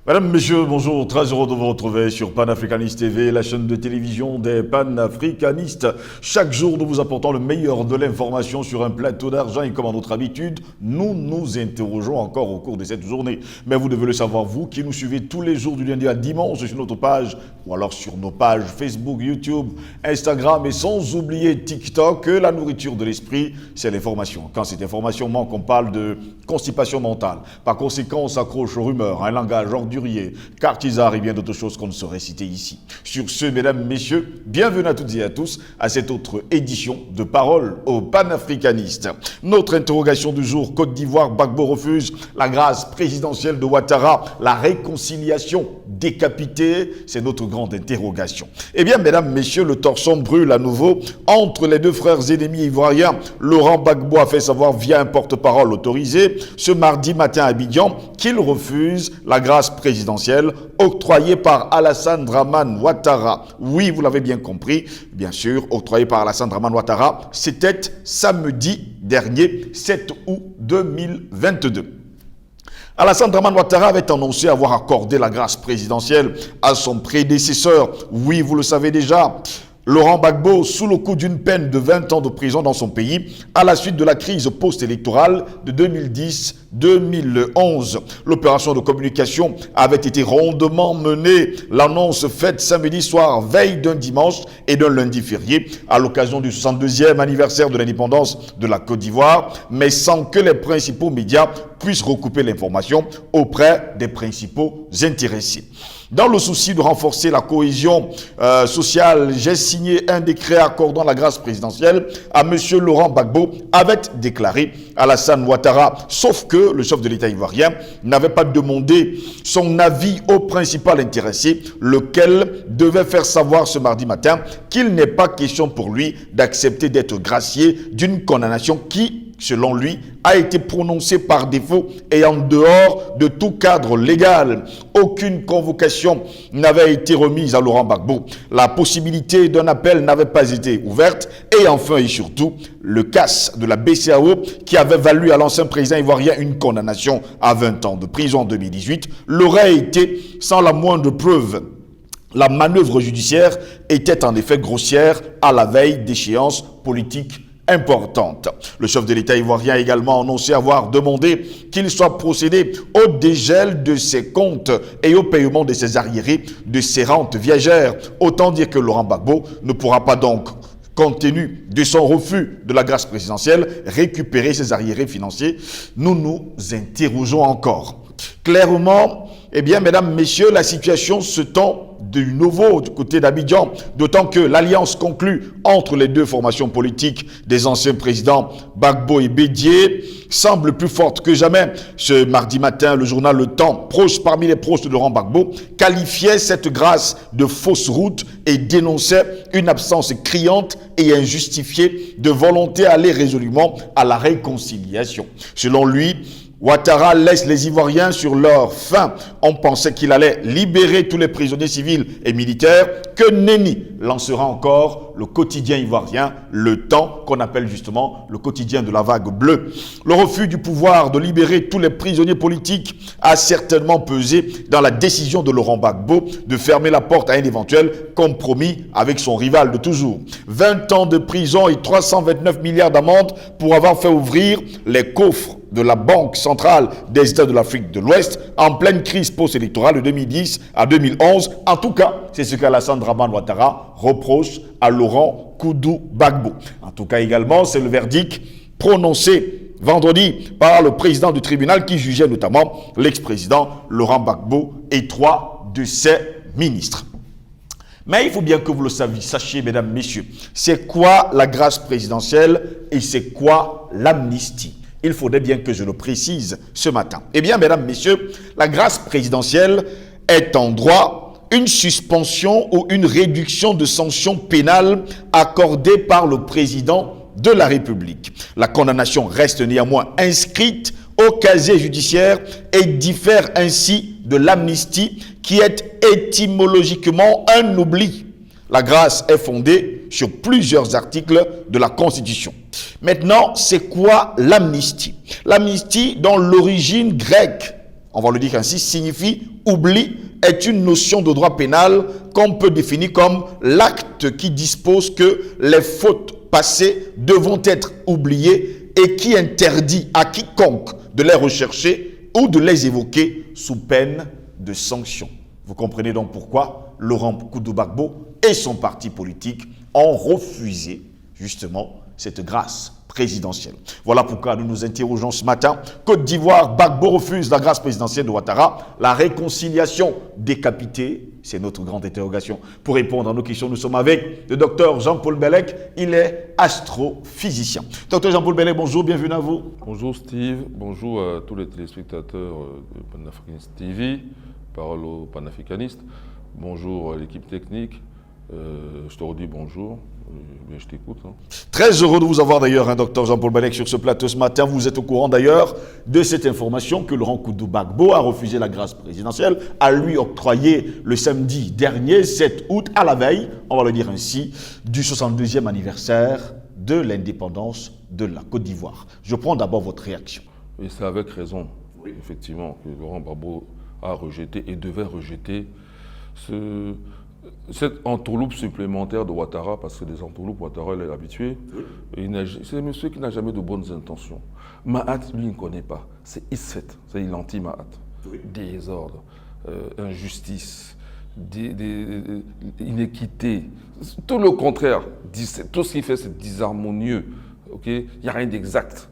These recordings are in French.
Madame, Messieurs, bonjour, très heureux de vous retrouver sur Panafricaniste TV, la chaîne de télévision des panafricanistes. Chaque jour, nous vous apportons le meilleur de l'information sur un plateau d'argent et comme à notre habitude, nous nous interrogeons encore au cours de cette journée. Mais vous devez le savoir, vous qui nous suivez tous les jours du lundi à dimanche sur notre page ou alors sur nos pages Facebook, YouTube, Instagram et sans oublier TikTok, que la nourriture de l'esprit, c'est l'information. Quand cette information manque, on parle de constipation mentale. Par conséquent, on s'accroche aux rumeurs, à un langage ordurier, cartisard et bien d'autres choses qu'on ne saurait citer ici. Sur ce, mesdames, messieurs, bienvenue à toutes et à tous à cette autre édition de Parole aux panafricanistes. Notre interrogation du jour, Côte d'Ivoire, Gbagbo refuse la grâce présidentielle de Ouattara, la réconciliation décapitée, c'est notre grande interrogation. Eh bien, mesdames, messieurs, le torchon brûle à nouveau entre les deux frères ennemis ivoiriens. Laurent Gbagbo a fait savoir via un porte-parole autorisé ce mardi matin à Abidjan qu'il refuse la grâce présidentielle octroyée par Alassane Dramane Ouattara. Oui, vous l'avez bien compris, bien sûr, octroyée par Alassane Dramane Ouattara, c'était samedi dernier, 7 août 2022. Alassane Dramane Ouattara avait annoncé avoir accordé la grâce présidentielle à son prédécesseur. Oui, vous le savez déjà. Laurent Gbagbo, sous le coup d'une peine de 20 ans de prison dans son pays, à la suite de la crise post-électorale de 2010-2011. L'opération de communication avait été rondement menée. L'annonce faite samedi soir, veille d'un dimanche et d'un lundi férié, à l'occasion du 62e anniversaire de l'indépendance de la Côte d'Ivoire, mais sans que les principaux médias puissent recouper l'information auprès des principaux intéressés. Dans le souci de renforcer la cohésion sociale, j'ai signé un décret accordant la grâce présidentielle à M. Laurent Gbagbo, avait déclaré Alassane Ouattara, sauf que le chef de l'État ivoirien n'avait pas demandé son avis au principal intéressé, lequel devait faire savoir ce mardi matin qu'il n'est pas question pour lui d'accepter d'être gracié d'une condamnation qui, selon lui, a été prononcé par défaut et en dehors de tout cadre légal. Aucune convocation n'avait été remise à Laurent Gbagbo. La possibilité d'un appel n'avait pas été ouverte. Et enfin et surtout, le casse de la BCEAO qui avait valu à l'ancien président ivoirien une condamnation à 20 ans de prison en 2018 l'aurait été sans la moindre preuve. La manœuvre judiciaire était en effet grossière à la veille d'échéances politiques importante. Le chef de l'État ivoirien a également annoncé avoir demandé qu'il soit procédé au dégel de ses comptes et au paiement de ses arriérés de ses rentes viagères. Autant dire que Laurent Gbagbo ne pourra pas donc, compte tenu de son refus de la grâce présidentielle, récupérer ses arriérés financiers. Nous nous interrogeons encore. Clairement, eh bien, mesdames, messieurs, la situation se tend de nouveau du côté d'Abidjan, d'autant que l'alliance conclue entre les deux formations politiques des anciens présidents Gbagbo et Bédié semble plus forte que jamais. Ce mardi matin, le journal Le Temps, parmi les proches de Laurent Gbagbo, qualifiait cette grâce de fausse route et dénonçait une absence criante et injustifiée de volonté à aller résolument à la réconciliation. Selon lui, Ouattara laisse les Ivoiriens sur leur faim. On pensait qu'il allait libérer tous les prisonniers civils et militaires. Que nenni lancera encore le quotidien ivoirien, Le Temps, qu'on appelle justement le quotidien de la vague bleue. Le refus du pouvoir de libérer tous les prisonniers politiques a certainement pesé dans la décision de Laurent Gbagbo de fermer la porte à un éventuel compromis avec son rival de toujours. 20 ans de prison et 329 milliards d'amendes pour avoir fait ouvrir les coffres de la Banque centrale des États de l'Afrique de l'Ouest en pleine crise post-électorale de 2010 à 2011. En tout cas, c'est ce qu'Alassane Dramane Ouattara reproche à Laurent Gbagbo. En tout cas également, c'est le verdict prononcé vendredi par le président du tribunal qui jugeait notamment l'ex-président Laurent Gbagbo et 3 de ses ministres. Mais il faut bien que vous le sachiez, mesdames, messieurs, c'est quoi la grâce présidentielle et c'est quoi l'amnistie? Il faudrait bien que je le précise ce matin. Eh bien, mesdames, messieurs, la grâce présidentielle est en droit une suspension ou une réduction de sanctions pénales accordée par le président de la République. La condamnation reste néanmoins inscrite au casier judiciaire et diffère ainsi de l'amnistie qui est étymologiquement un oubli. La grâce est fondée sur plusieurs articles de la Constitution. Maintenant, c'est quoi l'amnistie? L'amnistie, dans l'origine grecque, on va le dire ainsi, signifie oubli, est une notion de droit pénal qu'on peut définir comme l'acte qui dispose que les fautes passées devront être oubliées et qui interdit à quiconque de les rechercher ou de les évoquer sous peine de sanction. Vous comprenez donc pourquoi Laurent Koudou-Gbagbo et son parti politique ont refusé justement cette grâce présidentielle. Voilà pourquoi nous nous interrogeons ce matin. Côte d'Ivoire, Gbagbo refuse la grâce présidentielle de Ouattara. La réconciliation décapitée, c'est notre grande interrogation. Pour répondre à nos questions, nous sommes avec le docteur Jean-Paul Bellec. Il est astrophysicien. Docteur Jean-Paul Bellec, bonjour, bienvenue à vous. Bonjour Steve, bonjour à tous les téléspectateurs de Panafricanist TV, parole aux panafricanistes. Bonjour à l'équipe technique. Je te redis bonjour, je t'écoute. Très heureux de vous avoir d'ailleurs, docteur Jean-Paul Bellec, sur ce plateau ce matin. Vous êtes au courant d'ailleurs de cette information que Laurent Koudou-Gbagbo a refusé la grâce présidentielle, a lui octroyé le samedi dernier, 7 août, à la veille, on va le dire ainsi, du 62e anniversaire de l'indépendance de la Côte d'Ivoire. Je prends d'abord votre réaction. Et c'est avec raison, oui, effectivement, que Laurent Gbagbo a rejeté et devait rejeter cette entourloupe supplémentaire de Ouattara, parce que des entourloupes, Ouattara il est habitué. Oui. C'est un monsieur qui n'a jamais de bonnes intentions. Mahat, lui, il ne connaît pas. C'est Isfet, c'est il anti-Mahat. Oui. Désordre, injustice, inéquité. Tout le contraire. Tout ce qu'il fait, c'est disharmonieux. Okay? Il n'y a rien d'exact.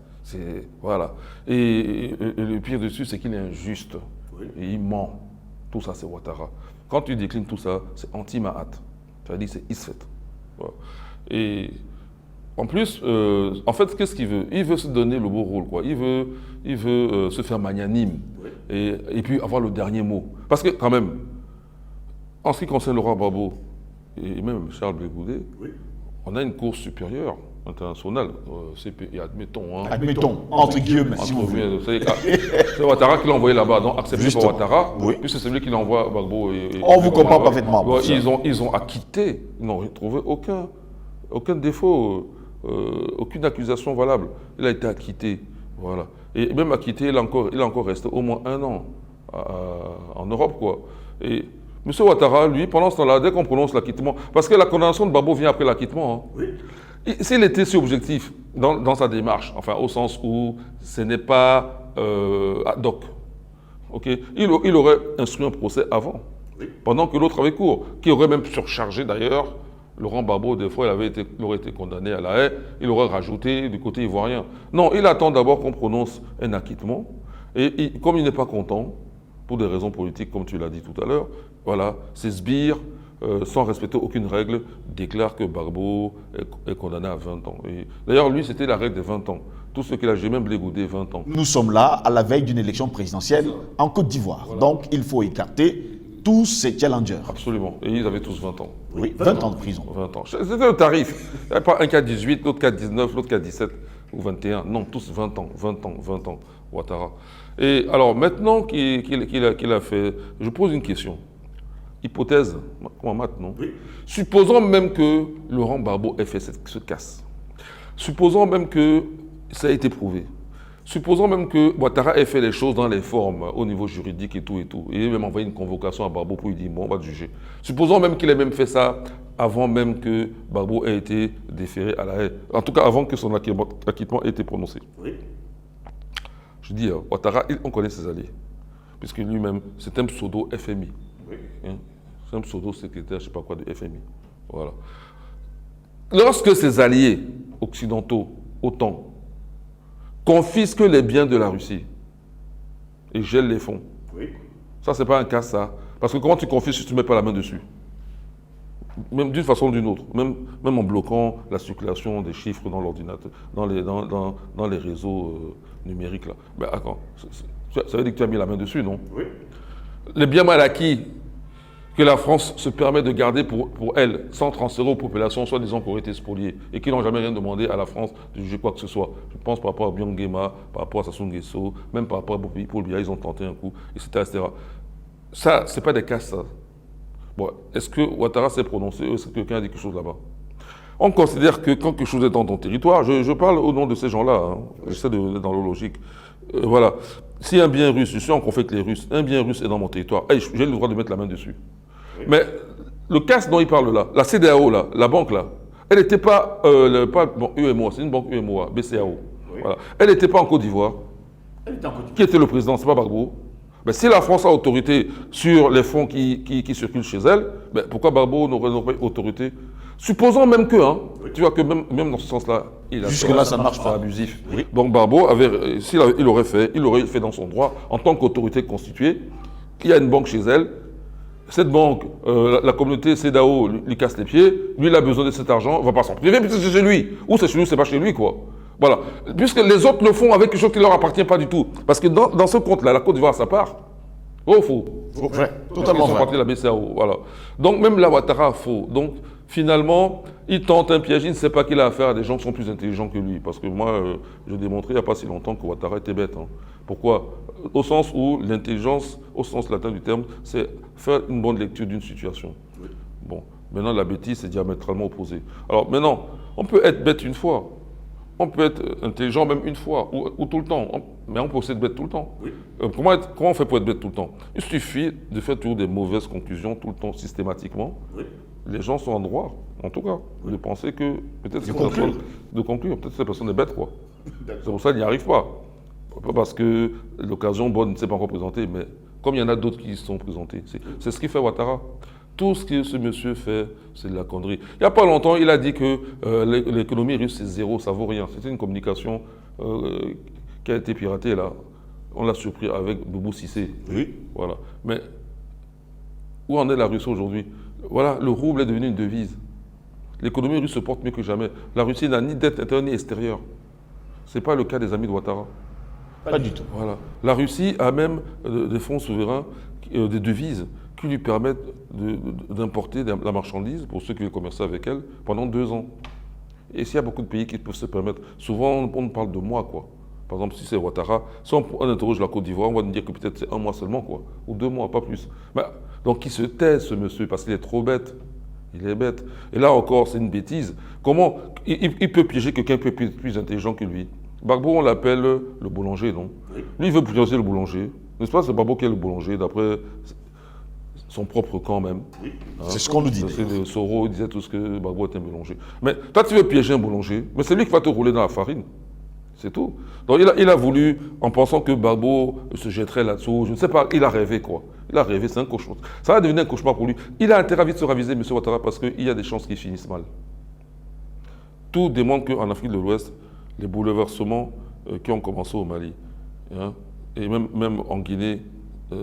Voilà. Et le pire dessus, c'est qu'il est injuste. Oui. Et il ment. Tout ça, c'est Ouattara. Quand tu déclines tout ça, c'est anti-Mahat. Tu as dit c'est Isfet. Voilà. Et en plus, en fait, qu'est-ce qu'il veut? Il veut se donner le beau rôle, quoi. Il veut se faire magnanime. Oui. Et puis avoir le dernier mot. Parce que quand même, en ce qui concerne Laurent Gbagbo et même Charles Blé Goudé, oui, on a une cour supérieure internationale, CPI, admettons. Hein. Admettons, entre guillemets, si vous voulez. C'est Ouattara qui l'a envoyé là-bas, donc accepté par Ouattara, oui, puisque c'est lui qui l'envoie Gbagbo. On vous comprend parfaitement. Ils ont acquitté, ils n'ont trouvé aucun défaut, aucune accusation valable. Il a été acquitté, voilà. Et même acquitté, il est encore resté au moins 1 an en Europe, quoi. Et M. Ouattara, lui, pendant ce temps-là, dès qu'on prononce l'acquittement, parce que la condamnation de Gbagbo vient après l'acquittement, hein, oui. S'il était si objectif dans sa démarche, enfin au sens où ce n'est pas ad hoc, okay, il aurait instruit un procès avant, oui, pendant que l'autre avait cours, qui aurait même surchargé d'ailleurs. Laurent Gbagbo, des fois, il aurait été condamné à la haie, il aurait rajouté du côté ivoirien. Non, il attend d'abord qu'on prononce un acquittement, et comme il n'est pas content, pour des raisons politiques, comme tu l'as dit tout à l'heure, voilà, ces sbires, sans respecter aucune règle, déclare que Gbagbo est condamné à 20 ans. D'ailleurs, lui, c'était la règle des 20 ans. Tout ce qu'il a, j'ai même Blé Goudé, 20 ans. Nous sommes là à la veille d'une élection présidentielle en Côte d'Ivoire. Voilà. Donc, il faut écarter tous ces challengers. Absolument. Et ils avaient tous 20 ans. Oui, 20 ans de prison. 20 ans. C'était le tarif. Il n'y avait pas un cas 18, l'autre cas 19, l'autre cas 17 ou 21. Non, tous 20 ans, 20 ans, 20 ans, Ouattara. Et alors, maintenant qu'il a fait, je pose une question. Hypothèse, comment maintenant, oui, supposons même que Laurent Gbagbo ait fait ce casse. Supposons même que ça a été prouvé. Supposons même que Ouattara ait fait les choses dans les formes, au niveau juridique et tout. Il a même envoyé une convocation à Gbagbo pour lui dire, bon, on va te juger. Supposons même qu'il ait même fait ça avant même que Gbagbo ait été déféré à la haie. En tout cas, avant que son acquittement ait été prononcé. Oui. Je dis, Ouattara, on connaît ses alliés. Puisque lui-même, c'est un pseudo FMI. Oui. Hein? C'est un pseudo-secrétaire, je ne sais pas quoi, de FMI. Voilà. Lorsque ses alliés occidentaux, OTAN, confisquent les biens de la Russie et gèlent les fonds, oui, ça, ce n'est pas un cas, ça. Parce que comment tu confisques si tu ne mets pas la main dessus? Même d'une façon ou d'une autre, même en bloquant la circulation des chiffres dans l'ordinateur, dans les réseaux numériques. Là. Ben, ça veut dire que tu as mis la main dessus, non? Oui. Les biens mal acquis que la France se permet de garder pour elle, sans transférer aux populations, soi-disant qui auraient été spoliées, et qui n'ont jamais rien demandé à la France de juger quoi que ce soit. Je pense par rapport à Byangema, par rapport à Sassou Nguesso, même par rapport à Paul Biya, ils ont tenté un coup, etc. Ça, ce n'est pas des cas, ça. Bon, est-ce que Ouattara s'est prononcé, est-ce que quelqu'un a dit quelque chose là-bas? On considère que quand quelque chose est dans ton territoire, je parle au nom de ces gens-là, hein, j'essaie d'être dans leur logique, voilà. Si un bien russe, je suis en conflit avec les Russes, un bien russe est dans mon territoire, hey, j'ai le droit de mettre la main dessus. Oui. Mais le casse dont il parle là, la CEDEAO là, la banque là, elle n'était pas, bon, UMOA, c'est une banque UMOA, BCAO. Oui. Voilà. Elle n'était pas en Côte d'Ivoire. Qui était le président? C'est pas Gbagbo. Ben, si la France a autorité sur les fonds qui circulent chez elle, ben, pourquoi Gbagbo n'aurait pas autorité? Supposons même que, hein, oui. Tu vois que même dans ce sens-là, jusque-là, ça marche pas. Abusif. Oui. Donc Gbagbo il aurait fait dans son droit, en tant qu'autorité constituée, il y a une banque chez elle. Cette banque, la communauté CEDEAO lui casse les pieds, lui il a besoin de cet argent, il ne va pas s'en priver, puisque c'est chez lui. Ou c'est chez lui, c'est pas chez lui, quoi. Voilà. Puisque les autres le font avec quelque chose qui ne leur appartient pas du tout. Parce que dans ce compte-là, la Côte d'Ivoire, ça part. Oh, faux. Vrai. Totalement vrai. Ils sont partis de la BCAO, voilà. Donc même la Ouattara, faux. Donc finalement, il tente un piège, il ne sait pas qu'il a affaire à des gens qui sont plus intelligents que lui. Parce que moi, je démontrais il n'y a pas si longtemps que Ouattara était bête. Hein. Pourquoi? Au sens où l'intelligence, au sens latin du terme, c'est faire une bonne lecture d'une situation. Oui. Bon, maintenant la bêtise, c'est diamétralement opposé. Alors maintenant, on peut être bête une fois. On peut être intelligent même une fois, ou tout le temps, mais on peut aussi être bête tout le temps. Oui. Comment on fait pour être bête tout le temps? Il suffit de faire toujours des mauvaises conclusions tout le temps, systématiquement. Oui. Les gens sont en droit, en tout cas, de penser que peut-être c'est peut-être cette personne est bête, quoi. C'est pour ça qu'il n'y arrive pas. Pas parce que l'occasion bonne ne s'est pas encore présentée, mais comme il y en a d'autres qui se sont présentés. C'est ce qui fait Ouattara. Tout ce que ce monsieur fait, c'est de la connerie. Il n'y a pas longtemps, il a dit que l'économie russe, c'est zéro, ça vaut rien. C'était une communication qui a été piratée, là. On l'a surpris avec Boubou Cissé. Oui. Voilà. Mais où en est la Russie aujourd'hui? Voilà, le rouble est devenu une devise. L'économie russe se porte mieux que jamais. La Russie n'a ni dette intérieure ni extérieure. Ce n'est pas le cas des amis de Ouattara. Pas du tout. Voilà. La Russie a même des fonds souverains, des devises, qui lui permettent d'importer de la marchandise, pour ceux qui veulent commercer avec elle, pendant 2 ans. Et s'il y a beaucoup de pays qui peuvent se permettre, souvent on parle de mois, quoi. Par exemple, si c'est Ouattara, si on interroge la Côte d'Ivoire, on va nous dire que peut-être c'est 1 mois seulement, quoi, ou 2 mois, pas plus. Mais, donc il se tait, ce monsieur, parce qu'il est trop bête. Il est bête. Et là encore, c'est une bêtise. Comment il peut piéger quelqu'un qui est plus intelligent que lui? Gbagbo, on l'appelle le boulanger, non? Oui. Lui, il veut piéger le boulanger. N'est-ce pas? C'est Gbagbo qui est le boulanger, d'après son propre camp même. Oui. Hein? C'est ce qu'on nous dit. Soro disait tout ce que Gbagbo était un boulanger. Mais toi, tu veux piéger un boulanger, mais c'est lui qui va te rouler dans la farine. C'est tout. Donc il a voulu, en pensant que Gbagbo se jetterait là-dessous, je ne sais pas, il a rêvé, quoi. Il a rêvé, c'est un cauchemar. Ça va devenir un cauchemar pour lui. Il a intérêt à vite se raviser, M. Ouattara, parce qu'il y a des chances qu'il finisse mal. Tout démontre qu'en Afrique de l'Ouest, les bouleversements qui ont commencé au Mali, hein, et même en Guinée,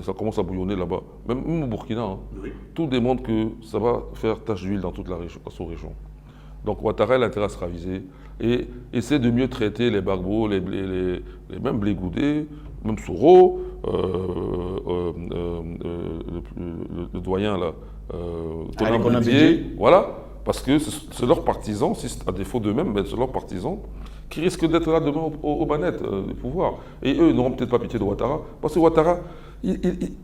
ça commence à bouillonner là-bas, même au Burkina, hein, oui. Tout démontre que ça va faire tache d'huile dans toute la sous-région. Donc Ouattara a l'intérêt à se raviser et essaie de mieux traiter les Gbagbo, même Blé Goudé, même Soro, le doyen là, Konan Bédié, voilà, parce que c'est leurs partisans, à défaut d'eux-mêmes, mais c'est leurs partisans qui risquent d'être là demain aux manettes du pouvoir. Et eux n'auront peut-être pas pitié de Ouattara, parce que Ouattara,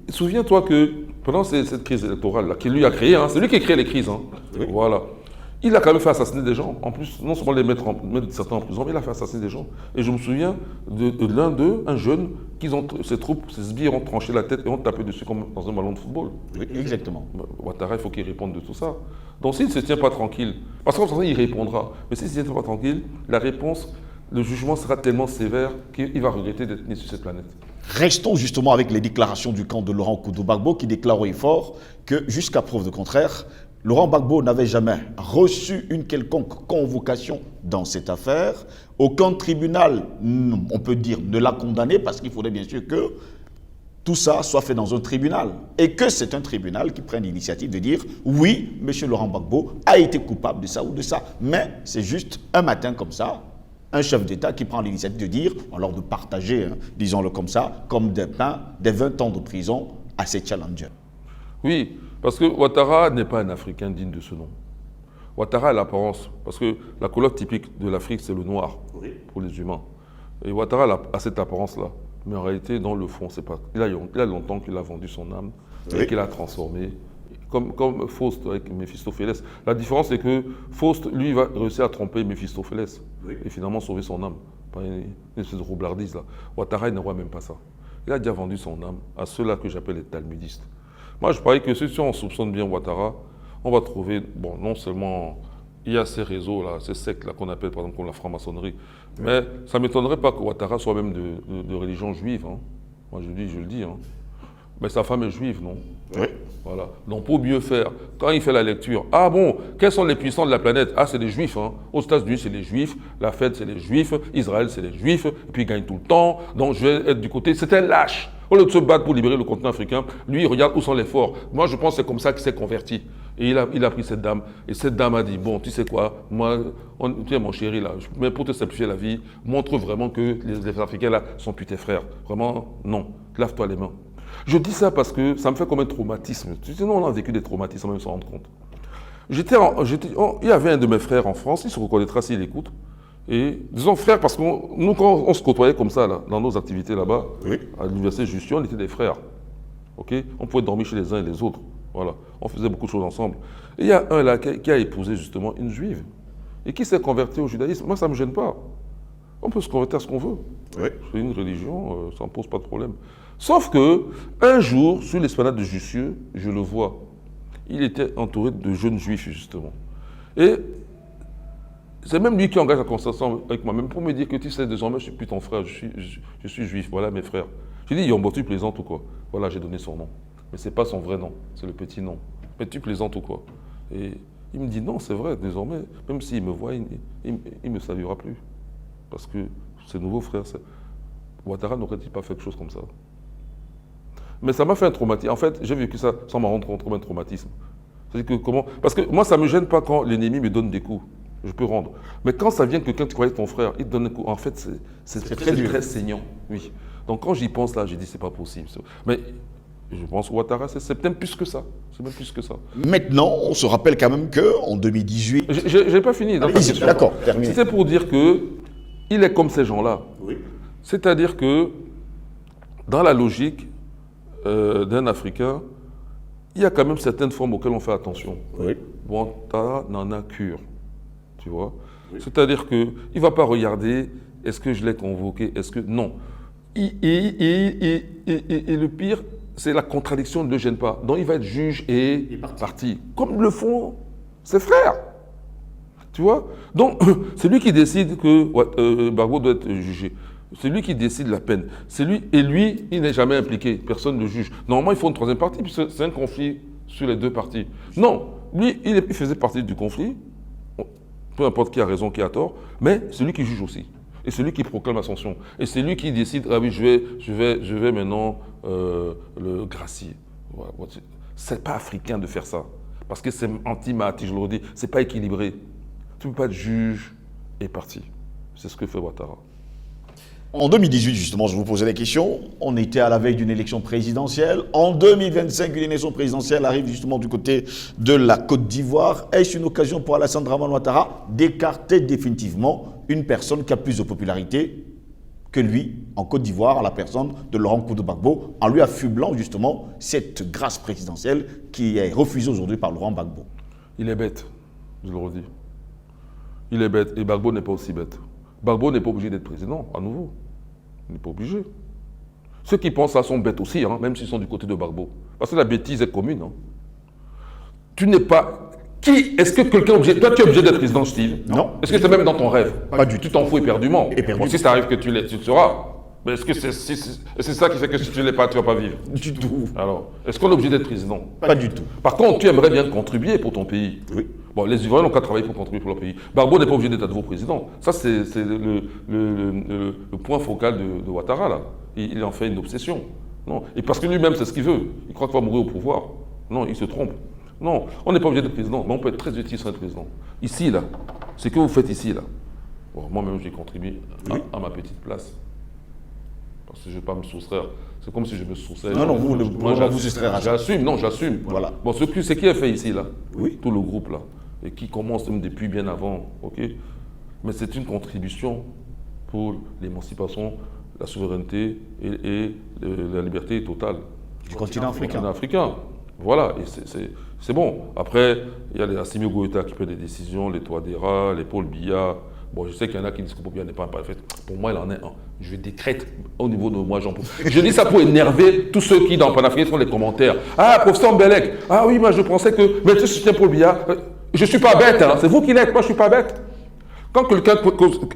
souviens-toi que pendant cette crise électorale-là, qu'il lui a créée, hein, c'est lui qui a créé les crises, hein, oui. Voilà. Il a quand même fait assassiner des gens. En plus, non seulement mettre certains en prison, mais il a fait assassiner des gens. Et je me souviens de l'un d'eux, un jeune, ses troupes, ses sbires ont tranché la tête et ont tapé dessus comme dans un ballon de football. Oui, exactement. Ouattara, il faut qu'il réponde de tout ça. Donc s'il ne se tient pas tranquille, parce qu'en fait, il répondra. Mais s'il ne se tient pas tranquille, la réponse, le jugement sera tellement sévère qu'il va regretter d'être né sur cette planète. Restons justement avec les déclarations du camp de Laurent Gbagbo qui déclare haut et fort que, jusqu'à preuve de contraire, Laurent Gbagbo n'avait jamais reçu une quelconque convocation dans cette affaire. Aucun tribunal, on peut dire, ne l'a condamné parce qu'il faudrait bien sûr que tout ça soit fait dans un tribunal. Et que c'est un tribunal qui prenne l'initiative de dire « Oui, M. Laurent Gbagbo a été coupable de ça ou de ça. » Mais c'est juste un matin comme ça, un chef d'État qui prend l'initiative de dire, alors de partager, hein, disons-le comme ça, comme des pains, des 20 ans de prison à ces challengers. Oui, parce que Ouattara n'est pas un Africain digne de ce nom. Ouattara a l'apparence, parce que la couleur typique de l'Afrique, c'est le noir, oui, pour les humains. Et Ouattara a cette apparence-là. Mais en réalité, dans le fond, c'est pas. Il a longtemps qu'il a vendu son âme, oui, et qu'il a transformé. Comme Faust avec Méphistophélès. La différence, c'est que Faust, lui, va réussir à tromper Méphistophélès, oui, et finalement sauver son âme. pas une espèce de roublardise là. Ouattara, il ne voit même pas ça. Il a déjà vendu son âme à ceux-là que j'appelle les talmudistes. Moi, je parie que si on soupçonne bien Ouattara, on va trouver, bon, non seulement il y a ces réseaux-là, ces sectes-là qu'on appelle par exemple comme la franc-maçonnerie, mais ça ne m'étonnerait pas que Ouattara soit même de religion juive. Hein. Moi, je le dis. Hein. Mais sa femme est juive, non? Oui. Voilà. Donc, pour mieux faire, quand il fait la lecture, ah bon, quels sont les puissants de la planète? Ah, c'est les juifs. Hein. Aux États-Unis, c'est les juifs. La Fed, c'est les juifs. Israël, c'est les juifs. Et puis, il gagne tout le temps. Donc, je vais être du côté. C'est un lâche. Au lieu de se battre pour libérer le continent africain, lui, il regarde où sont les forts. Moi, je pense que c'est comme ça qu'il s'est converti. Et il a pris cette dame. Et cette dame a dit, bon, tu sais quoi, moi, tu es mon chéri, là, mais pour te simplifier la vie, montre vraiment que les Africains, là, sont plus tes frères. Vraiment, non. Lave-toi les mains. Je dis ça parce que ça me fait comme un traumatisme. Sinon, on a vécu des traumatismes sans même s'en rendre compte. Il y avait un de mes frères en France, il se reconnaîtra s'il écoute. Et disons frère, parce que nous, quand on se côtoyait comme ça, là, dans nos activités là-bas, Oui. à l'université Jussieu, on était des frères. Okay, on pouvait dormir chez les uns et les autres. Voilà. On faisait beaucoup de choses ensemble. Et il y a un là qui a épousé justement une juive et qui s'est converti au judaïsme. Moi, ça ne me gêne pas. On peut se convertir à ce qu'on veut. Oui. C'est une religion, ça ne pose pas de problème. Sauf que, un jour, sur l'esplanade de Jussieu, je le vois. Il était entouré de jeunes juifs, justement. Et c'est même lui qui engage la conversation avec moi, même pour me dire que tu sais, désormais, je ne suis plus ton frère, je suis juif, voilà mes frères. J'ai dit, Yombo, tu plaisantes ou quoi? Voilà, j'ai donné son nom. Mais ce n'est pas son vrai nom, c'est le petit nom. Mais tu plaisantes ou quoi? Et il me dit, non, c'est vrai, désormais, même s'il me voit, il ne me saluera plus. Parce que ses nouveaux frères, Ouattara n'aurait-il pas fait quelque chose comme ça? Mais ça m'a fait un traumatisme. En fait, j'ai vécu ça sans m'en rendre compte comme un traumatisme. C'est-à-dire que comment... Parce que moi, ça ne me gêne pas quand l'ennemi me donne des coups. Je peux rendre. Mais quand ça vient que quelqu'un, tu croyais ton frère, il te donne un coup. En fait, c'est très saignant. Oui. Donc quand j'y pense là, j'ai dit, c'est pas possible. Mais je pense que Ouattara, c'est même plus que ça. C'est même plus que ça. Maintenant, on se rappelle quand même qu'en 2018... Je n'ai pas fini. D'accord, terminé. C'était pour dire qu'il est comme ces gens-là. Oui. C'est-à-dire que dans la logique d'un Africain, il y a quand même certaines formes auxquelles on fait attention. Oui. Ouattara n'en a cure, tu vois. Oui. C'est-à-dire qu'il ne va pas regarder, est-ce que je l'ai convoqué, est-ce que... Non. Et le pire, c'est la contradiction ne le gêne pas. Donc il va être juge et parti. Comme le font ses frères. Tu vois. Donc c'est lui qui décide que Gbagbo doit être jugé. C'est lui qui décide la peine. Et lui, il n'est jamais impliqué. Personne ne le juge. Normalement, il faut une troisième partie, puisque c'est un conflit sur les deux parties. Non, lui, il faisait partie du conflit. Peu importe qui a raison, qui a tort. Mais c'est lui qui juge aussi. Et c'est lui qui proclame la sanction. Et c'est lui qui décide, ah oui, je vais maintenant le gracier. Voilà. C'est pas africain de faire ça. Parce que c'est anti-Mahati, je le redis. C'est pas équilibré. Tu ne peux pas être juge et parti. C'est ce que fait Ouattara. En 2018, justement, je vous posais la question, on était à la veille d'une élection présidentielle. En 2025, une élection présidentielle arrive justement du côté de la Côte d'Ivoire. Est-ce une occasion pour Alassane Dramane Ouattara d'écarter définitivement une personne qui a plus de popularité que lui en Côte d'Ivoire, à la personne de Laurent Gbagbo, en lui affublant justement cette grâce présidentielle qui est refusée aujourd'hui par Laurent Gbagbo? Il est bête, je le redis. Il est bête et Gbagbo n'est pas aussi bête. Gbagbo n'est pas obligé d'être président, à nouveau. Il n'est pas obligé. Ceux qui pensent ça sont bêtes aussi, hein, même s'ils sont du côté de Gbagbo. Parce que la bêtise est commune. Hein. Tu n'es pas... Qui? Est-ce que quelqu'un est obligé... Toi, tu es obligé d'être président, Steve? Non. Est-ce que c'est même dans ton rêve? Pas du tout. Tu t'en fous éperdument. Éperdument. Bon, si ça arrive que tu le seras. Mais est-ce que c'est ça qui fait que si tu ne l'es pas, tu ne vas pas vivre? Du tout. Alors, est-ce qu'on est obligé d'être président? Pas du tout. Par contre, tu aimerais bien contribuer pour ton pays. Oui. Bon, les Ivoiriens n'ont qu'à travailler pour contribuer pour leur pays. Gbagbo n'est pas obligé d'être à nouveau président. Ça, c'est le point focal de Ouattara, là. Il en fait une obsession. Non. Et parce que lui-même, c'est ce qu'il veut. Il croit qu'il va mourir au pouvoir. Non, il se trompe. Non, on n'est pas obligé d'être président, mais on peut être très utile sans être président. Ici, là, ce que vous faites ici, là, bon, moi-même, j'ai contribué à ma petite place. Parce que je ne vais pas me soustraire. C'est comme si je me soustrais. Non, vous vous soustraire à ça. J'assume, non, j'assume. Voilà. Bon, c'est qui a fait ici, là? Oui. Tout le groupe, là. Et qui commence même depuis bien avant, ok? Mais c'est une contribution pour l'émancipation, la souveraineté et la liberté totale. Du continent africain. Voilà, et c'est bon. Après, il y a les Assimi Goïta qui prennent des décisions, les Touadéra, les Paul Biya, Bon, je sais qu'il y en a qui disent que Popia n'est pas un panafricain. Pour moi, il en est un. Je décrète au niveau de moi, Jean-Paul. Je dis ça pour énerver tous ceux qui, dans Panafricain, font les commentaires. Ah, professeur Mbelek. Ah oui, moi je pensais que. Mais tu soutiens Paul Biya. Je ne suis pas bête, hein. C'est vous qui l'êtes, moi je ne suis pas bête. Quand quelqu'un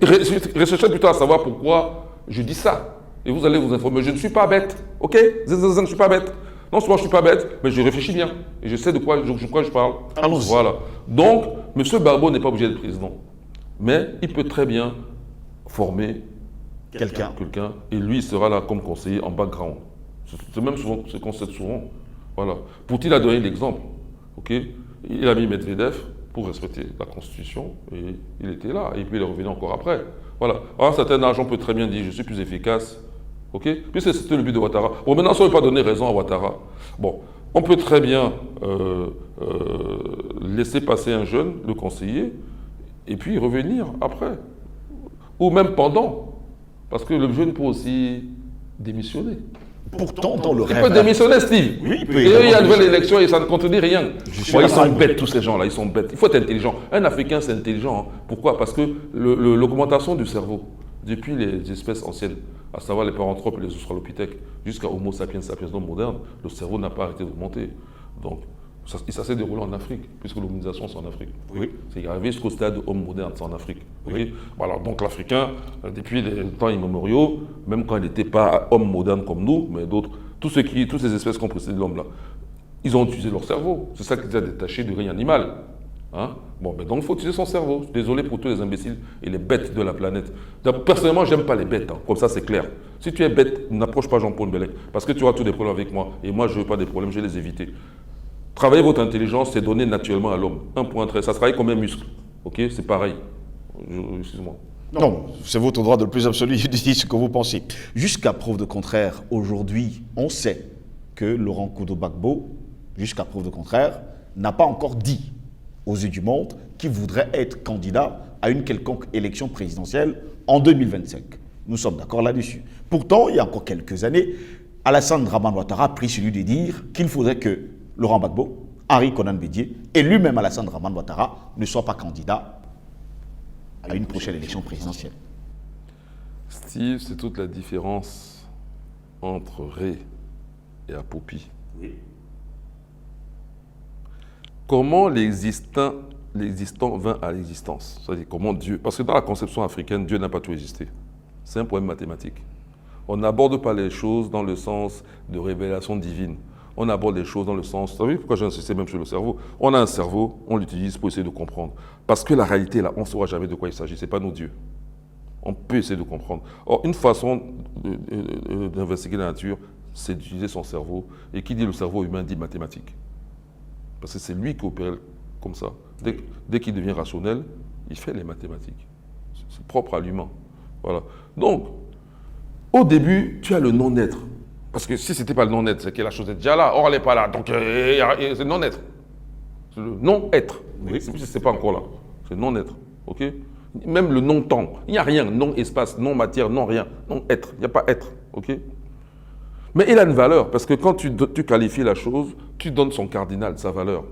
réfléchit plutôt à savoir pourquoi je dis ça, et vous allez vous informer, je ne suis pas bête, ok? Je ne suis pas bête. Non seulement je ne suis pas bête, mais je réfléchis bien. Et je sais de quoi je parle. Allons-y. Voilà. Donc, M. Gbagbo n'est pas obligé d'être président. Mais il peut très bien former Quelqu'un. et lui, il sera là comme conseiller en background. C'est même souvent ce qu'on sait souvent. Voilà. Poutine a donné l'exemple. Ok? Il a mis Medvedev pour respecter la Constitution et il était là. Et puis il est revenu encore après. Voilà. À un certain âge, on peut très bien dire je suis plus efficace. Ok? Puisque c'était le but de Ouattara. Bon, maintenant, ça ne veut pas donner raison à Ouattara. Bon, on peut très bien laisser passer un jeune, le conseiller, et puis revenir après. Ou même pendant. Parce que le jeune peut aussi démissionner. Pourtant, dans le Il rêve. peut démissionner, Steve. Oui, il peut Et il y a également une nouvelle élection et ça ne contredit rien. suis Bon, ils d'accord sont avec bêtes, tous ces gens-là. Ils sont bêtes. Il faut être intelligent. Un Africain, c'est intelligent. Hein. Pourquoi? Parce que l'augmentation du cerveau, depuis les espèces anciennes, à savoir les paranthropes et les australopithèques, jusqu'à Homo sapiens sapiens, l'homme moderne, le cerveau n'a pas arrêté d'augmenter. Donc, ça s'est déroulé en Afrique, puisque l'hominisation, c'est en Afrique. Oui. C'est arrivé jusqu'au stade homme moderne, c'est en Afrique. Oui. Voilà, donc l'Africain, depuis les temps immémoriaux, même quand il n'était pas homme moderne comme nous, mais d'autres, toutes ces espèces qui ont précédé l'homme là, ils ont utilisé leur cerveau. C'est ça qui les a détachés du règne animal. Hein? Bon, ben donc il faut utiliser son cerveau. Désolé pour tous les imbéciles et les bêtes de la planète. Personnellement, j'aime pas les bêtes, hein. Comme ça c'est clair. Si tu es bête, n'approche pas Jean-Paul Mbelek, parce que tu auras tous des problèmes avec moi. Et moi, je ne veux pas des problèmes, je vais les éviter. Travailler votre intelligence, c'est donné naturellement à l'homme. 1.13, ça se travaille comme un muscle. Ok? C'est pareil. Excuse-moi. Non, c'est votre droit de le plus absolu de dire ce que vous pensez. Jusqu'à preuve de contraire, aujourd'hui, on sait que Laurent Koudou-Gbagbo, jusqu'à preuve de contraire, n'a pas encore dit aux yeux du monde qu'il voudrait être candidat à une quelconque élection présidentielle en 2025. Nous sommes d'accord là-dessus. Pourtant, il y a encore quelques années, Alassane Dramane Ouattara a pris celui de dire qu'il faudrait que Laurent Gbagbo, Henri Konan Bédié et lui-même Alassane Dramane Ouattara ne soient pas candidats à une prochaine élection présidentielle. Steve, c'est toute la différence entre Ré et Apopi. Oui. Comment l'existant vint à l'existence? C'est-à-dire comment Dieu... Parce que dans la conception africaine, Dieu n'a pas tout existé. C'est un problème mathématique. On n'aborde pas les choses dans le sens de révélation divine. On aborde les choses dans le sens... Vous savez pourquoi j'ai insisté même sur le cerveau? On a un cerveau, on l'utilise pour essayer de comprendre. Parce que la réalité, là, on ne saura jamais de quoi il s'agit. Ce n'est pas nos dieux. On peut essayer de comprendre. Or, une façon d'investiguer la nature, c'est d'utiliser son cerveau. Et qui dit le cerveau humain dit mathématiques. Parce que c'est lui qui opère comme ça. Dès qu'il devient rationnel, il fait les mathématiques. C'est propre à l'humain. Voilà. Donc, au début, tu as le non-être. Parce que si ce n'était pas le non-être, c'est que la chose est déjà là. Or, elle n'est pas là. Donc, c'est le non-être. C'est le non-être. Oui. Ce n'est pas encore là. C'est le non-être. OK? Même le non-temps. Il n'y a rien. Non-espace, non-matière, non-rien. Non-être. Il n'y a pas être. OK? Mais il a une valeur. Parce que quand tu qualifies la chose, tu donnes son cardinal, sa valeur.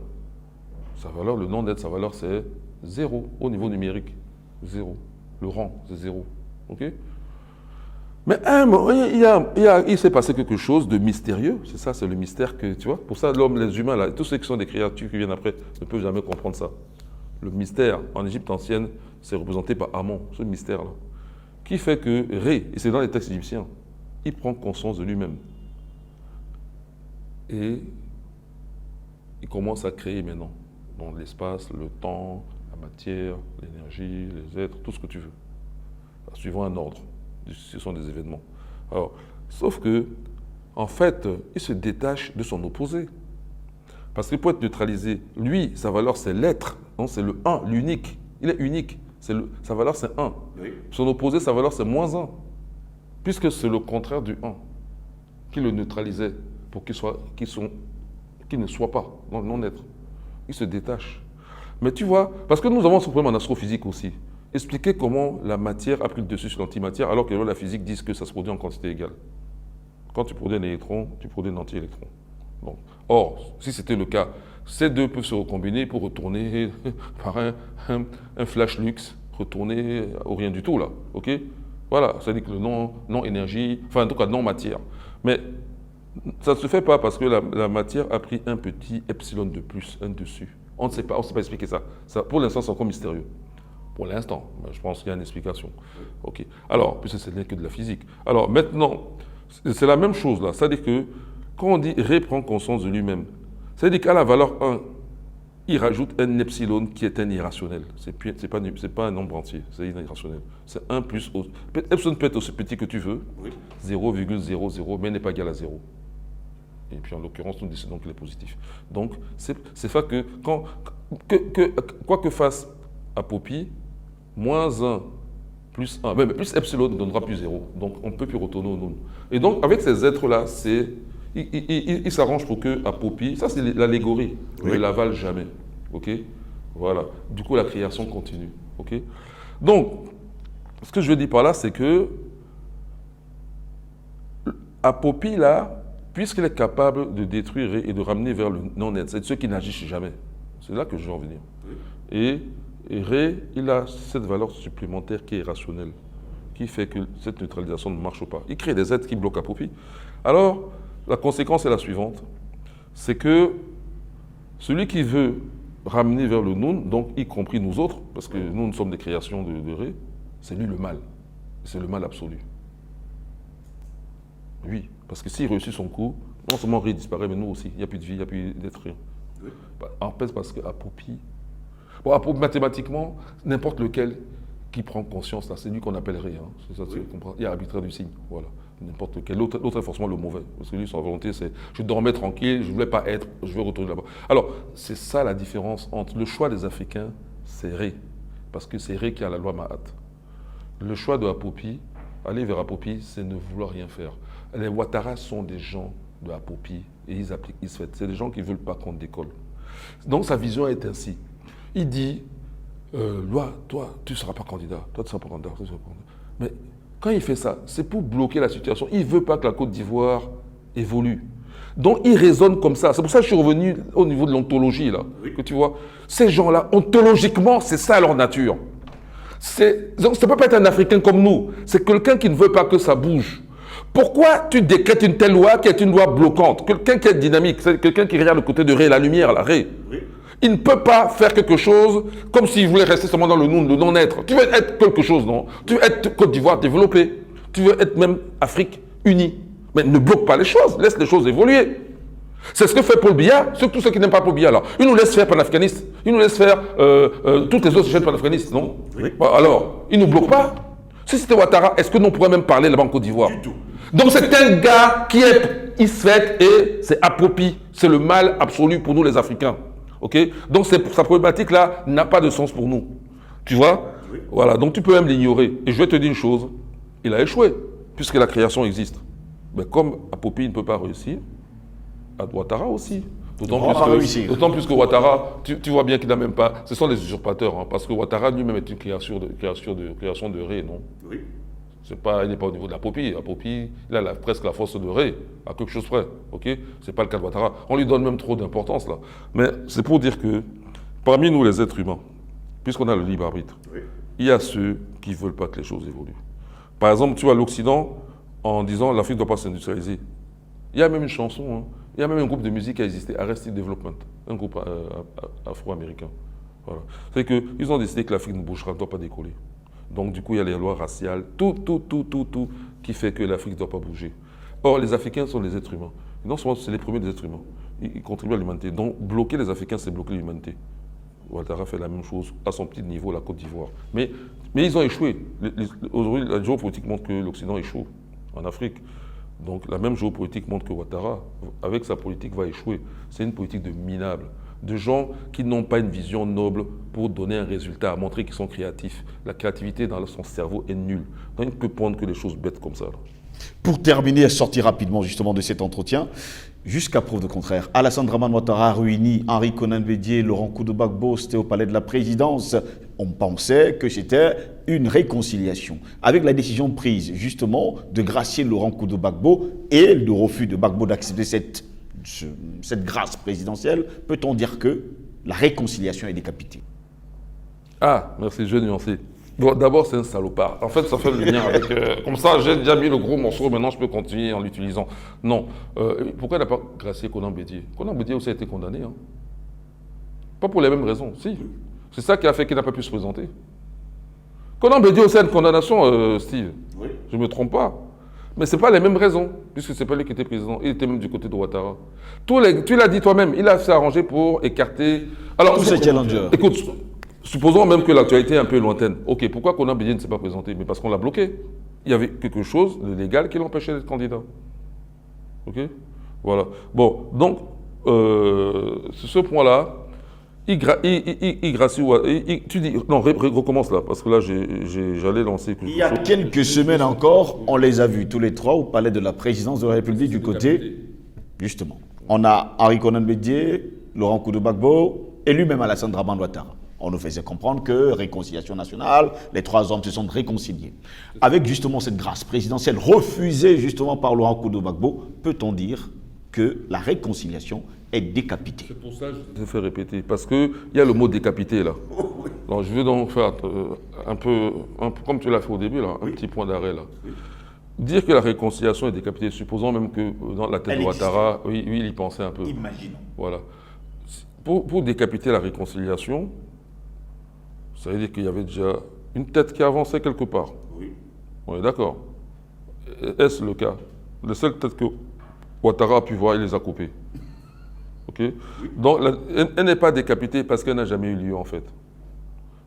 Sa valeur, le non-être, sa valeur, c'est 0 au niveau numérique. 0. Le rang, c'est 0. OK? Mais il s'est passé quelque chose de mystérieux. C'est ça, c'est le mystère que, tu vois. Pour ça, l'homme, les humains, là, tous ceux qui sont des créatures qui viennent après, ne peuvent jamais comprendre ça. Le mystère, en Égypte ancienne, c'est représenté par Amon, ce mystère-là. Qui fait que Ré, et c'est dans les textes égyptiens, il prend conscience de lui-même. Et il commence à créer maintenant, dans l'espace, le temps, la matière, l'énergie, les êtres, tout ce que tu veux. Suivant un ordre. Ce sont des événements. Alors, sauf que, en fait, il se détache de son opposé. Parce qu'il peut être neutralisé. Lui, sa valeur, c'est l'être. C'est le 1, l'unique. Il est unique. Sa valeur, c'est 1. Oui. Son opposé, sa valeur, c'est -1. Puisque c'est le contraire du 1 qui le neutralisait pour qu'il ne soit pas dans le non-être. Il se détache. Mais tu vois, parce que nous avons ce problème en astrophysique aussi. Expliquer comment la matière a pris le dessus sur l'antimaтерre alors que la physique dit que ça se produit en quantité égale. Quand tu produis un électron, tu produis un anti-électron. Donc, or, si c'était le cas, ces deux peuvent se recombiner pour retourner par un flash luxe retourner au rien du tout, là. OK? Voilà, c'est-à-dire que le non-énergie, enfin, en tout cas, non-matière. Mais ça ne se fait pas parce que la matière a pris un petit epsilon de plus, un dessus. On ne sait pas expliquer ça. Pour l'instant, c'est encore mystérieux. Pour l'instant, je pense qu'il y a une explication. OK. Alors, puisque ce n'est que de la physique. Alors, maintenant, c'est la même chose, là. C'est-à-dire que quand on dit Ré prend conscience de lui-même, c'est-à-dire qu'à la valeur 1, il rajoute un epsilon qui est un irrationnel. Ce n'est pas un nombre entier, c'est irrationnel. C'est 1 plus... Epsilon peut être aussi petit que tu veux, 0,00, mais n'est pas égal à 0. Et puis en l'occurrence, nous décidons qu'il est positif. Donc, c'est ça que, quoi que fasse Apopie, moins 1 plus 1, mais plus epsilon ne donnera plus 0. Donc, on ne peut plus retourner au non. Et donc, avec ces êtres-là, il s'arrange pour que Apopie, ça c'est l'allégorie, ne l'avale jamais. OK? Voilà. Du coup, la création continue. OK? Donc, ce que je veux dire par là, c'est que Apopie, là, puisqu'il est capable de détruire et de ramener vers le non-être, c'est ceux qui n'agissent jamais. C'est là que je veux en venir. Et Ré, il a cette valeur supplémentaire qui est rationnelle, qui fait que cette neutralisation ne marche pas. Il crée des êtres qui bloquent Apopie. Alors, la conséquence est la suivante, c'est que celui qui veut ramener vers le Noun, donc y compris nous autres, parce que nous sommes des créations de Ré, c'est lui le mal. C'est le mal absolu. Oui, parce que s'il réussit son coup, non seulement Ré disparaît, mais nous aussi, il n'y a plus de vie, il n'y a plus d'être rien. En fait, parce qu'Apopie, mathématiquement, n'importe lequel qui prend conscience, là, c'est lui qu'on appelle Ré. Hein. C'est ça, tu comprends? Il y a arbitraire du signe, voilà. N'importe lequel. L'autre est forcément le mauvais. Parce que lui, sa volonté, c'est je dormais tranquille, je ne voulais pas être, je veux retourner là-bas. Alors, c'est ça la différence entre le choix des Africains, c'est Ré. Parce que c'est Ré qui a la loi Mahat. Le choix de Apopie, aller vers Apopie, c'est ne vouloir rien faire. Les Ouattara sont des gens de Apopie et ils appliquent, ils se font. C'est des gens qui ne veulent pas qu'on décolle. Donc sa vision est ainsi. Il dit, toi, tu ne seras pas candidat. Toi, tu ne seras pas candidat. Mais quand il fait ça, c'est pour bloquer la situation. Il ne veut pas que la Côte d'Ivoire évolue. Donc il raisonne comme ça. C'est pour ça que je suis revenu au niveau de l'ontologie, là. Que tu vois, ces gens-là, ontologiquement, c'est ça leur nature. Donc ça ne peut pas être un Africain comme nous. C'est quelqu'un qui ne veut pas que ça bouge. Pourquoi tu décrètes une telle loi qui est une loi bloquante? Quelqu'un qui est dynamique, c'est quelqu'un qui regarde le côté de Ré, la lumière, la Ré. Il ne peut pas faire quelque chose comme s'il voulait rester seulement dans le non-être. Tu veux être quelque chose, non? Tu veux être Côte d'Ivoire développée. Tu veux être même Afrique unie. Mais ne bloque pas les choses, laisse les choses évoluer. C'est ce que fait Paul Biya, surtout ceux qui n'aiment pas Paul Biya. Alors, il nous laisse faire panafricanistes, il nous laisse faire toutes les autres chaînes panafricanistes, non? Alors, il ne nous bloque pas. Si c'était Ouattara, est-ce que nous pourrions même parler là-bas en Côte d'Ivoire? Du tout. Donc c'est un gars qui est Isfet et c'est Apopie. C'est le mal absolu pour nous les Africains. Okay? Donc sa problématique-là n'a pas de sens pour nous. Tu vois? Voilà, donc tu peux même l'ignorer. Et je vais te dire une chose, il a échoué, puisque la création existe. Mais comme Apopie ne peut pas réussir, Ouattara aussi. D'autant plus que Ouattara, tu vois bien qu'il n'a même pas... Ce sont les usurpateurs, hein, parce que Ouattara lui-même est une création de Ré, non? Oui. Il n'est pas au niveau de l'Apopie. Apopie, il a presque la force de Ré, à quelque chose près. Okay? Ce n'est pas le cas de Ouattara. On lui donne même trop d'importance, là. Mais c'est pour dire que, parmi nous, les êtres humains, puisqu'on a le libre arbitre, il y a ceux qui ne veulent pas que les choses évoluent. Par exemple, tu vois, l'Occident, en disant l'Afrique ne doit pas s'industrialiser. Il y a même une chanson, hein. Il y a même un groupe de musique qui a existé, Arrested Development, un groupe afro-américain. Voilà. C'est qu'ils ont décidé que l'Afrique ne bougera, ne doit pas décoller. Donc du coup, il y a les lois raciales, tout qui fait que l'Afrique ne doit pas bouger. Or, les Africains sont les êtres humains. Et non seulement c'est les premiers des êtres humains, ils contribuent à l'humanité. Donc bloquer les Africains, c'est bloquer l'humanité. Ouattara fait la même chose à son petit niveau, la Côte d'Ivoire. Mais ils ont échoué. Aujourd'hui, la géopolitique montre que l'Occident échoue en Afrique. Donc la même géopolitique montre que Ouattara, avec sa politique, va échouer. C'est une politique de minables, de gens qui n'ont pas une vision noble pour donner un résultat, à montrer qu'ils sont créatifs. La créativité dans son cerveau est nulle. Donc il ne peut prendre que des choses bêtes comme ça. Pour terminer et sortir rapidement justement de cet entretien, jusqu'à preuve de contraire, Alassane Dramane Ouattara a réuni Henri Konan Bédié, Laurent Gbagbo, c'était au palais de la présidence. On pensait que c'était une réconciliation. Avec la décision prise justement de gracier Laurent Gbagbo et le refus de Gbagbo d'accepter cette grâce présidentielle, peut-on dire que la réconciliation est décapitée? Ah, merci, je vais nuancer. Bon, d'abord, c'est un salopard. En fait, ça fait le lien avec... comme ça, j'ai déjà mis le gros morceau, maintenant je peux continuer en l'utilisant. Non. Pourquoi il n'a pas gracié Conan Bédié? Conan Bédié aussi a été condamné. Hein. Pas pour les mêmes raisons, si. C'est ça qui a fait qu'il n'a pas pu se présenter. Conan Bédié aussi a une condamnation, Steve. Oui. Je ne me trompe pas. Mais ce n'est pas les mêmes raisons, puisque ce n'est pas lui qui était président. Il était même du côté de Ouattara. Tu l'as dit toi-même, il a s'est arrangé pour écarter... Alors, tous ces challengers. Écoute, supposons même que l'actualité est un peu lointaine. Ok, pourquoi Conan Bédié ne s'est pas présenté? Mais parce qu'on l'a bloqué. Il y avait quelque chose de légal qui l'empêchait d'être candidat. Ok? Voilà. Bon, donc, sur ce point-là, tu dis, non, recommence là, parce que là, j'allais lancer quelque chose. Il y a quelques semaines encore, on les a vus tous les trois au palais de la présidence de la République du côté, justement. On a Henri Conan Bédié, Laurent Gbagbo et lui-même Alassane Dramane Ouattara. On nous faisait comprendre que réconciliation nationale, les trois hommes se sont réconciliés. Avec justement cette grâce présidentielle refusée justement par Laurent Gbagbo, peut-on dire que la réconciliation est décapitée? C'est pour ça que je te fais répéter, parce qu'il y a le mot décapité là. Donc, je vais donc faire un peu comme tu l'as fait au début, là, un petit point d'arrêt là. Oui. Dire que la réconciliation est décapitée, supposons même que dans la tête de Ouattara, oui, il y pensait un peu. Imaginons. Voilà. Pour décapiter la réconciliation, ça veut dire qu'il y avait déjà une tête qui avançait quelque part. Oui. On est d'accord. Est-ce le cas? La seule tête que Ouattara a pu voir, il les a coupés. Ok? Oui. Donc, elle n'est pas décapitée parce qu'elle n'a jamais eu lieu, en fait.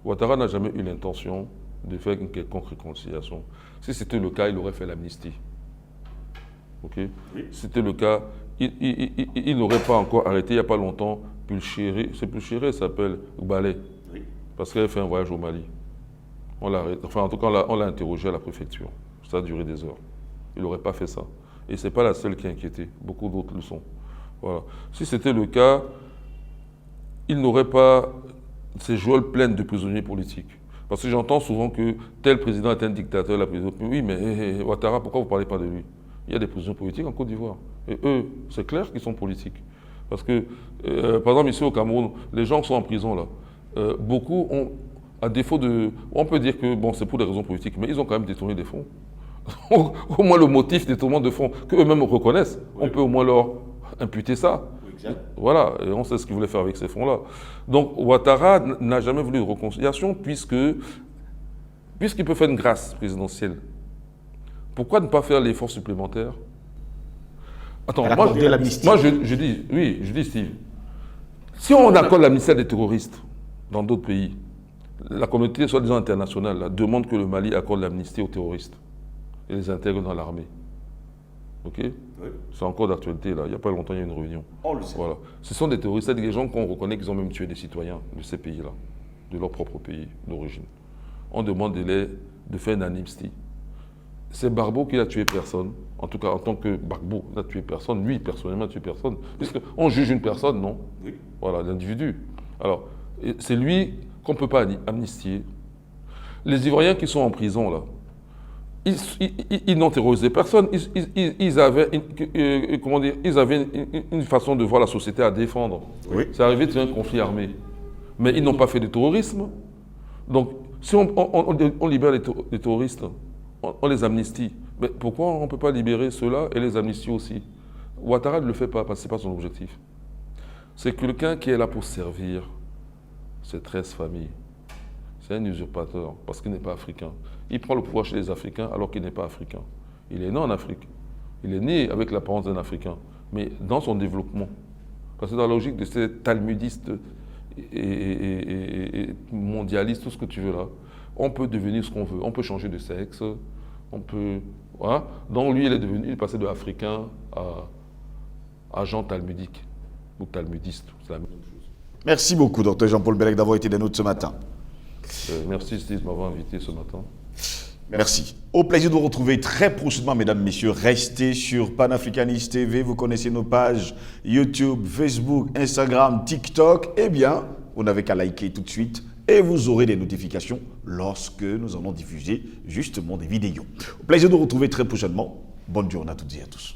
Ouattara n'a jamais eu l'intention de faire une quelconque réconciliation. Si c'était le cas, il aurait fait l'amnistie. Ok? Oui. Si c'était le cas, il n'aurait pas encore arrêté, il n'y a pas longtemps, Pulchéré, c'est Pulchéré, ça s'appelle Gbalé, oui. Parce qu'elle a fait un voyage au Mali. Enfin, en tout cas, on l'a interrogé à la préfecture. Ça a duré des heures. Il n'aurait pas fait ça. Et ce n'est pas la seule qui est inquiétée. Beaucoup d'autres le sont. Voilà. Si c'était le cas, il n'aurait pas ces geôles pleines de prisonniers politiques. Parce que j'entends souvent que tel président est un dictateur, la prison. Oui, mais Ouattara, pourquoi vous ne parlez pas de lui? Il y a des prisonniers politiques en Côte d'Ivoire. Et eux, c'est clair qu'ils sont politiques. Parce que, par exemple, ici au Cameroun, les gens qui sont en prison, là, beaucoup ont, à défaut de... On peut dire que, bon, c'est pour des raisons politiques, mais ils ont quand même détourné des fonds. Au moins le motif détournement de fonds, qu'eux-mêmes reconnaissent, oui. On peut au moins leur imputer ça. Oui, voilà, et on sait ce qu'ils voulaient faire avec ces fonds-là. Donc Ouattara n'a jamais voulu de réconciliation puisqu'il peut faire une grâce présidentielle. Pourquoi ne pas faire l'effort supplémentaire? Attends, moi je dis Steve, si on accorde l'amnistie à des terroristes dans d'autres pays, la communauté soi-disant internationale là, demande que le Mali accorde l'amnistie aux terroristes et les intègre dans l'armée. Ok? Oui. C'est encore d'actualité, là. Il n'y a pas longtemps, il y a une réunion. On le sait. Voilà. Ce sont des terroristes, des gens qu'on reconnaît qu'ils ont même tué des citoyens de ces pays-là, de leur propre pays d'origine. On demande de faire une amnistie. C'est Gbagbo qui n'a tué personne. En tout cas, en tant que Gbagbo n'a tué personne, lui, personnellement, n'a tué personne. Puisqu'on juge une personne, non? Oui. Voilà, l'individu. Alors, c'est lui qu'on ne peut pas amnistier. Les Ivoiriens qui sont en prison, là, ils n'ont terrorisé personne. Ils avaient une façon de voir la société à défendre. Oui. C'est arrivé de un conflit armé. Mais ils n'ont pas fait de terrorisme. Donc, si on libère les terroristes, on les amnistie. Mais pourquoi on ne peut pas libérer ceux-là et les amnistier aussi? Ouattara ne le fait pas parce que ce n'est pas son objectif. C'est quelqu'un qui est là pour servir ses 13 familles. C'est un usurpateur parce qu'il n'est pas africain. Il prend le pouvoir chez les Africains alors qu'il n'est pas africain. Il est né en Afrique. Il est né avec l'apparence d'un Africain. Mais dans son développement, parce que dans la logique de ces talmudistes et mondialistes, tout ce que tu veux là, on peut devenir ce qu'on veut. On peut changer de sexe. On peut... Voilà. Donc lui, il est passé de africain à Jean talmudique ou talmudiste. C'est la même chose. Merci beaucoup, Dr Jean-Paul Bellec, d'avoir été des nôtres ce matin. Merci Steve de m'avoir invité ce matin. Merci. Au plaisir de vous retrouver très prochainement, mesdames, messieurs. Restez sur Panafricanist TV. Vous connaissez nos pages YouTube, Facebook, Instagram, TikTok. Eh bien, vous n'avez qu'à liker tout de suite et vous aurez des notifications lorsque nous allons diffuser justement des vidéos. Au plaisir de vous retrouver très prochainement. Bonne journée à toutes et à tous.